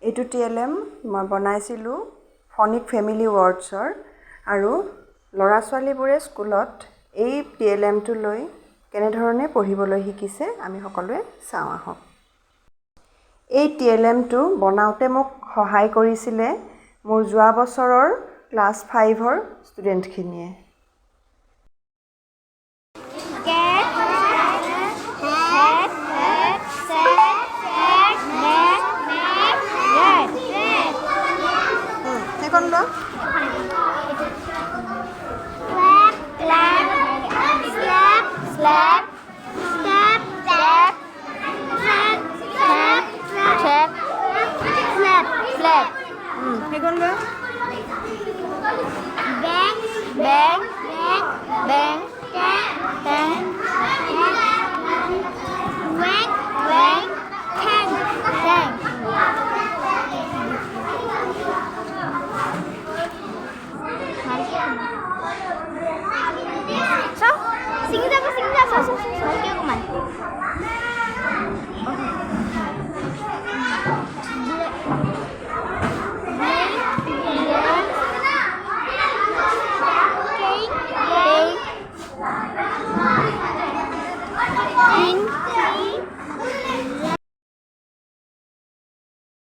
এইটো TLM মই বনাইছিলোঁ ফনিক ফেমিলি ৱৰ্ডছৰ আৰু ল'ৰা ছোৱালীবোৰে স্কুলত এই TLMটো লৈ কেনেধৰণে পঢ়িবলৈ শিকিছে আমি সকলোৱে চাওঁ আহক। এই TLMটো বনাওঁতে মোক সহায় কৰিছিলে মোৰ যোৱা বছৰৰ ক্লাছ 5ৰ ষ্টুডেণ্টখিনিয়ে। সেইখন লোৱা। সেইখন লোৱা। Bang, bang, bang,